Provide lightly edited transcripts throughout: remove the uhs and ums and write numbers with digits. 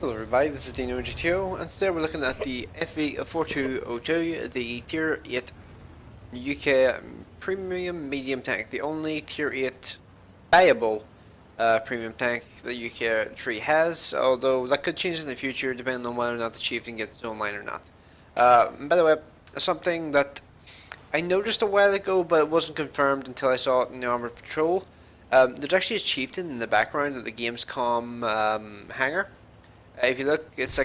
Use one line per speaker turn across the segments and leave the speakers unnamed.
Hello everybody, this is DeanoGTO, and today we're looking at the FV4202, the Tier 8 UK Premium Medium Tank, the only Tier 8 viable premium tank that UK 3 has, although that could change in the future depending on whether or not the Chieftain gets online or not. By the way, something that I noticed a while ago, but it wasn't confirmed until I saw it in the Armored Patrol. There's actually a Chieftain in the background of the Gamescom hangar. If you look, it's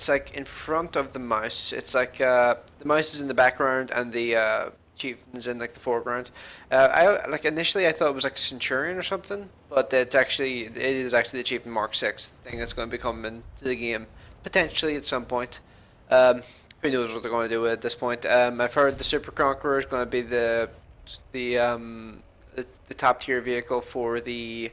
like in front of the mouse. It's like the mouse is in the background and the chieftain's in like the foreground. I like initially I thought it was like Centurion or something, but it is actually the Chieftain Mark 6 thing that's going to be coming to the game potentially at some point. Who knows what they're going to do at this point? I've heard the Super Conqueror is going to be the the top tier vehicle for the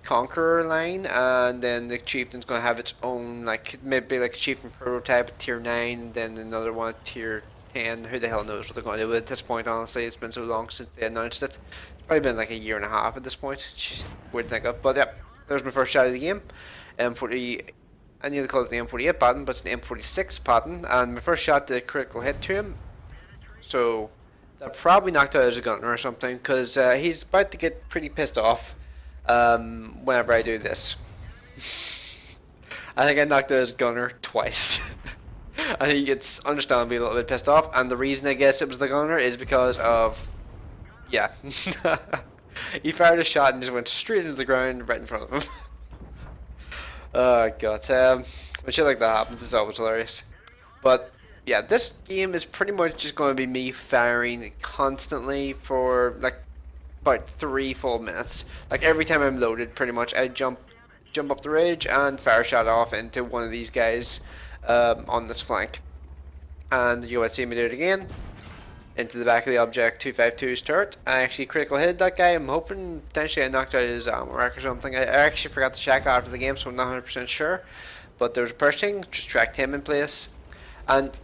Conqueror line, and then the Chieftain's gonna have its own, like maybe like a Chieftain prototype at tier 9, and then another one at tier 10. Who the hell knows what they're gonna do at this point? Honestly, it's been so long since they announced it. It's probably been like a year and a half at this point. Jeez, weird to think of. But yeah, there's my first shot of the game. M40. I need to call it the M48 pattern, but it's the M46 pattern, and my first shot did a critical hit to him. So that probably knocked out his gunner or something, because he's about to get pretty pissed off whenever I do this. I think I knocked out his gunner twice. I think he gets understandably a little bit pissed off, and the reason I guess it was the gunner is because of, yeah. He fired a shot and just went straight into the ground right in front of him. Oh god, when shit like that happens, it's always hilarious. But yeah, this game is pretty much just going to be me firing constantly for like about 3 full minutes. Like every time I'm loaded, pretty much I jump up the ridge and fire a shot off into one of these guys on this flank, and you would see me do it again into the back of the Object 252's turret. I actually critical hit that guy. I'm hoping potentially I knocked out his ammo rack or something. I actually forgot to check after the game, so I'm not 100% sure. But there was a pershing, just tracked him in place, and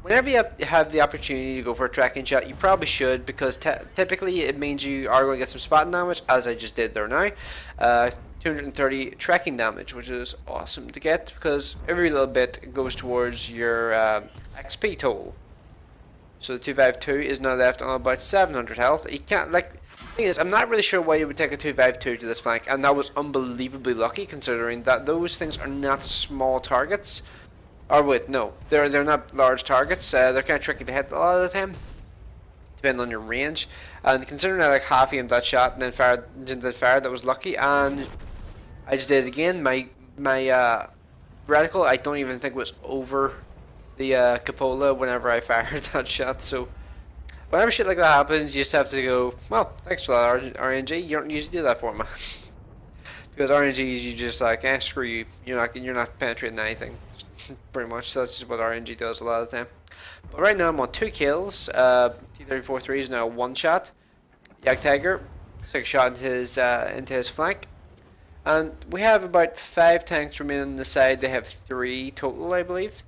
whenever you have the opportunity to go for a tracking shot, you probably should, because typically it means you are going to get some spotting damage, as I just did there now. 230 tracking damage, which is awesome to get, because every little bit goes towards your XP total. So the 252 is now left on about 700 health. You can't, like, the thing is, I'm not really sure why you would take a 252 to this flank, and that was unbelievably lucky, considering that those things are not small targets. Or wait, no, they're not large targets. They're kind of tricky to hit a lot of the time, depending on your range. And considering I like half aimed that shot and then fired into the fire, that was lucky. And I just did it again. My reticle, I don't even think was over the cupola whenever I fired that shot. So whenever shit like that happens, you just have to go, well, thanks for that RNG. You don't usually do that for me. Because RNG, you just like, screw you. You're not penetrating anything. Pretty much, so that's just what RNG does a lot of the time. But right now I'm on 2 kills. T-34-3 is now 1 shot. Tiger took a shot into his flank. And we have about 5 tanks remaining on the side. They have 3 total, I believe.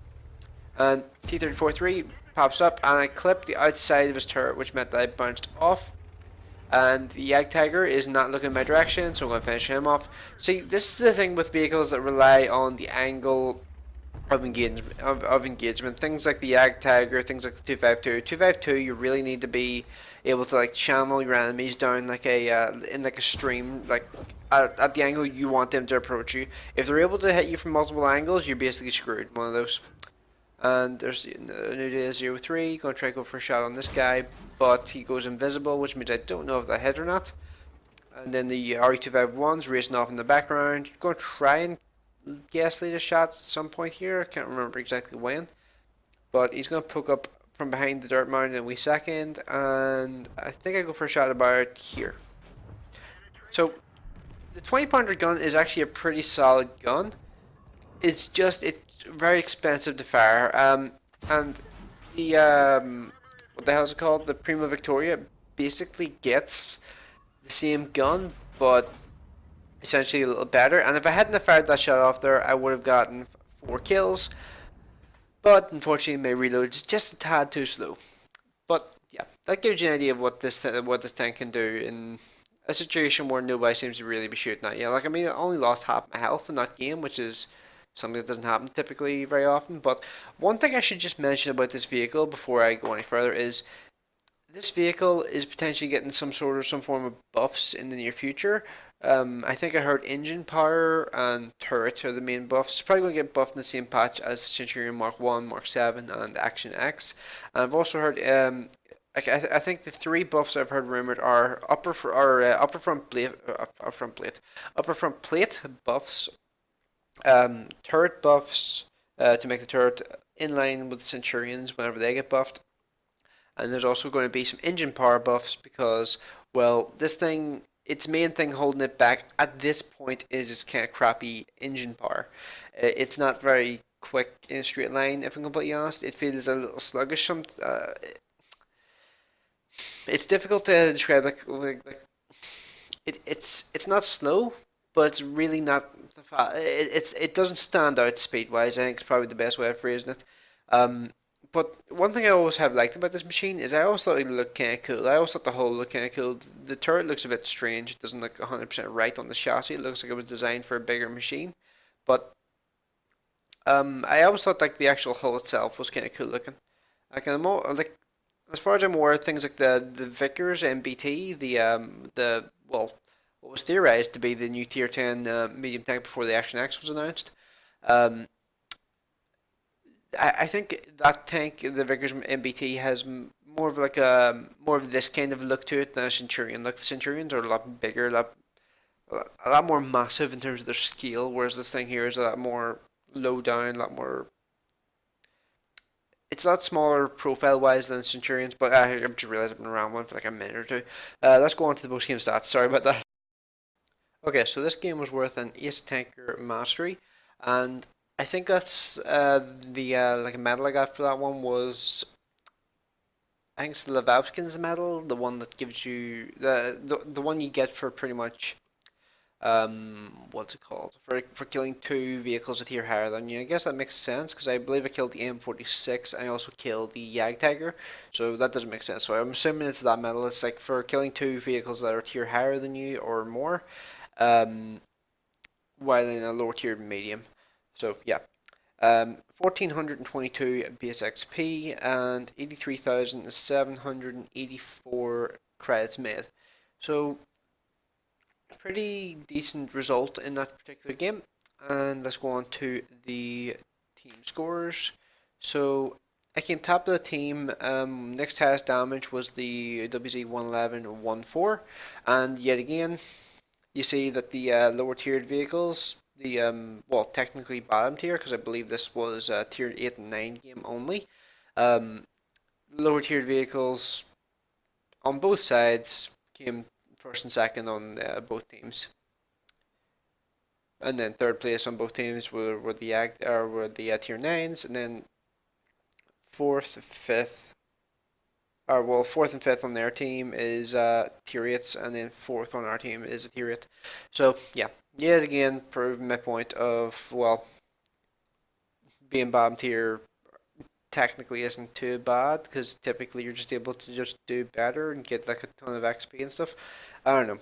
And T-34-3 pops up, and I clipped the outside of his turret, which meant that I bounced off. And the Tiger is not looking in my direction, so I'm going to finish him off. See, this is the thing with vehicles that rely on the angle of engagement. Things like the Tiger, things like the 252. 252, you really need to be able to like channel your enemies down like a in like a stream, like at the angle you want them to approach you. If they're able to hit you from multiple angles, you're basically screwed. One of those. And there's NuDay03 going to try to go for a shot on this guy, but he goes invisible, which means I don't know if that hit or not. And then the RE251's racing off in the background. Going to try and guess lead a shot at some point here. I can't remember exactly when, but he's going to poke up from behind the dirt mound in a wee second, and I think I go for a shot about here. So the 20-pounder gun is actually a pretty solid gun. It's very expensive to fire, and the what the hell is it called? The Prima Victoria basically gets the same gun, but essentially a little better. And if I hadn't have fired that shot off there, I would have gotten 4 kills. But unfortunately, my reload is just a tad too slow. But yeah, that gives you an idea of what this tank can do in a situation where nobody seems to really be shooting at you. Like, I mean, I only lost half my health in that game, which is something that doesn't happen typically very often. But one thing I should just mention about this vehicle before I go any further is this vehicle is potentially getting some form of buffs in the near future. I think I heard engine power and turret are the main buffs. It's probably going to get buffed in the same patch as the Centurion Mark 1, Mark 7, and Action X. And I've also heard, I think the three buffs I've heard rumored are upper front plate buffs, turret buffs to make the turret in line with the Centurions whenever they get buffed, and there's also going to be some engine power buffs because, well, this thing, its main thing holding it back at this point is its kind of crappy engine power. It's not very quick in a straight line, if I'm completely honest. It feels a little sluggish. It's difficult to describe. It's not slow, but it's really not it doesn't stand out speed wise. I think it's probably the best way of phrasing it. But one thing I always have liked about this machine is I always thought it looked kind of cool. I always thought the hull looked kind of cool. The turret looks a bit strange. It doesn't look 100% right on the chassis. It looks like it was designed for a bigger machine. But I always thought like the actual hull itself was kind of cool looking. Like as far as I'm aware, things like the Vickers MBT, well, what was theorized to be the new Tier 10 medium tank before the Action X was announced. Um, I think that tank, the Vickers MBT, has more of like more of this kind of look to it than a Centurion. Like the Centurions are a lot bigger, a lot more massive in terms of their scale, whereas this thing here is a lot more low down, a lot more. It's a lot smaller profile wise than Centurions, but I've just realized I've been around one for like a minute or two. Let's go on to the post game stats. Sorry about that. Okay, so this game was worth an Ace Tanker Mastery, and I think that's the like a medal I got for that one was, I think it's the Levowskins medal, the one that gives you the one you get for pretty much what's it called, for killing two vehicles a tier higher than you. I guess that makes sense because I believe I killed the M46. I also killed the Jagdtiger, so that doesn't make sense. So I'm assuming it's that medal. It's like for killing two vehicles that are tier higher than you or more, um, while in a lower tier medium. So yeah, 1422 base XP and 83,784 credits made. So pretty decent result in that particular game. And let's go on to the team scores. So I came top of the team. Next highest damage was the WZ-111-14, and yet again, you see that the lower tiered vehicles, the well, technically bottom tier, because I believe this was a tier 8 and 9 game only. Lower tiered vehicles on both sides came first and second on both teams, and then third place on both teams were the tier 9s, and then fourth, fifth, or well, fourth and fifth on their team is tier 8s, and then fourth on our team is a tier 8. So yeah, yet again, proving my point of, well, being bottom tier technically isn't too bad because typically you're just able to just do better and get like a ton of XP and stuff. I don't know.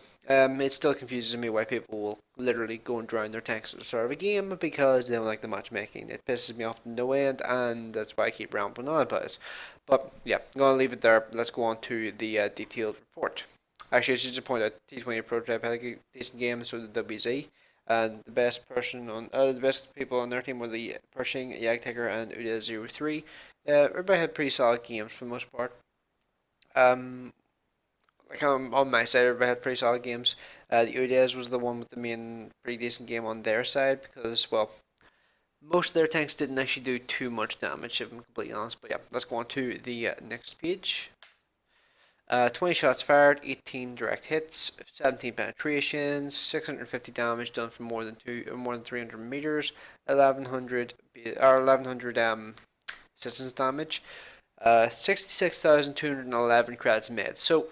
It still confuses me why people will literally go and drown their tanks at the start of a game because they don't like the matchmaking. It pisses me off to no end, and that's why I keep rambling on about it. But yeah, I'm gonna leave it there. Let's go on to the detailed report. Actually, I should just point out T20 Prototype had a decent game, so did WZ. And the best people on their team were the Pershing, Jagdtiger, and Uda03. Everybody had pretty solid games for the most part. Like on my side, everybody had pretty solid games. The Udas was the one with the main pretty decent game on their side because, well, most of their tanks didn't actually do too much damage, if I'm completely honest. But yeah, let's go on to the next page. 20 shots fired, 18 direct hits, 17 penetrations, 650 damage done from more than 300 meters, 1100 assistance damage, 66,211 credits made. So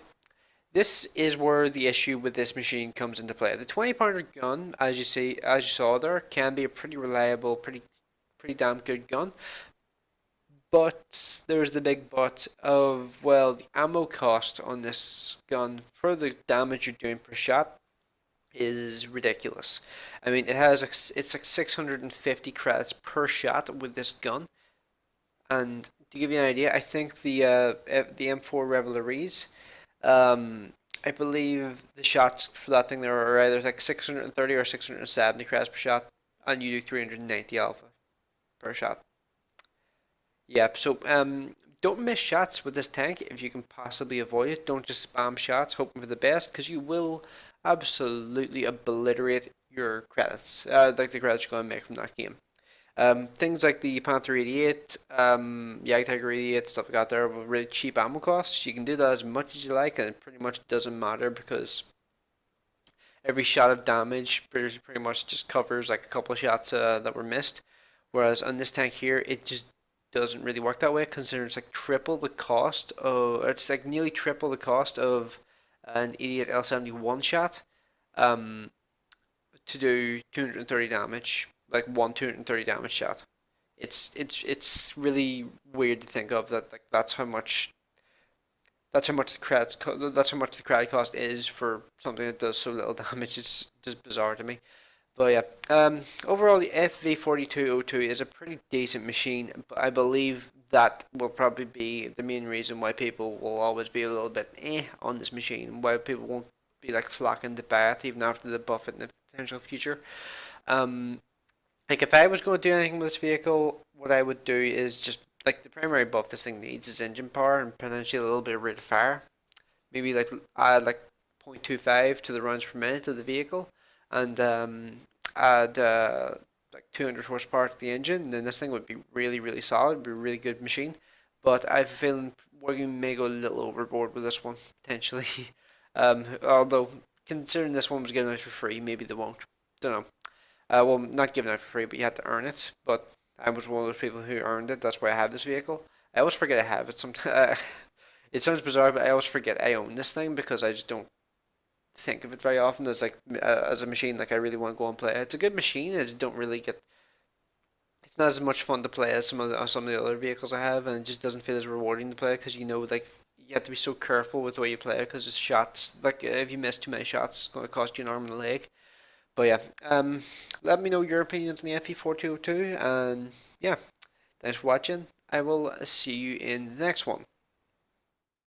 this is where the issue with this machine comes into play. The 20-pounder gun, as you saw there, can be a pretty reliable, pretty damn good gun. But there's the big but of, well, the ammo cost on this gun for the damage you're doing per shot is ridiculous. I mean, it's like 650 credits per shot with this gun. And to give you an idea, I think the M4 Revelries, um, I believe the shots for that thing there are either like 630 or 670 credits per shot, and you do 390 alpha per shot. Yep. So don't miss shots with this tank if you can possibly avoid it. Don't just spam shots hoping for the best, because you will absolutely obliterate your credits, like the credits you're going to make from that game. Things like the Panther 88, Tiger 88, stuff like that there with really cheap ammo costs. You can do that as much as you like, and it pretty much doesn't matter because every shot of damage pretty much just covers like a couple of shots that were missed. Whereas on this tank here, it just doesn't really work that way, considering it's like triple the cost of, it's like nearly triple the cost of an 88 L71 shot um, to do 230 damage, like one 230 damage shot. It's really weird to think of that, like that's how much that's how much the credit cost is for something that does so little damage. It's just bizarre to me. But yeah, overall the FV4202 is a pretty decent machine, but I believe that will probably be the main reason why people will always be a little bit on this machine, why people won't be like flocking to buy it even after the buff it in the potential future. Um, like if I was going to do anything with this vehicle, what I would do is just like the primary buff this thing needs is engine power and potentially a little bit of rate of fire. Maybe like add like 0.25 to the rounds per minute of the vehicle, and add like 200 horsepower to the engine. And then this thing would be really solid, would be a really good machine. But I have a feeling we may go a little overboard with this one potentially. Although considering this one was given out for free, maybe they won't. Don't know. Well, not given out for free, but you had to earn it. But I was one of those people who earned it. That's why I have this vehicle. I always forget I have it. Sometimes it sounds bizarre, but I always forget I own this thing because I just don't think of it very often as like as a machine like I really want to go and play. It's a good machine. I just don't really get. It's not as much fun to play as some of the other vehicles I have, and it just doesn't feel as rewarding to play because you know like you have to be so careful with the way you play it because it's shots. Like if you miss too many shots, it's going to cost you an arm and a leg. But yeah, let me know your opinions on the FE4202, and yeah, thanks for watching. I will see you in the next one.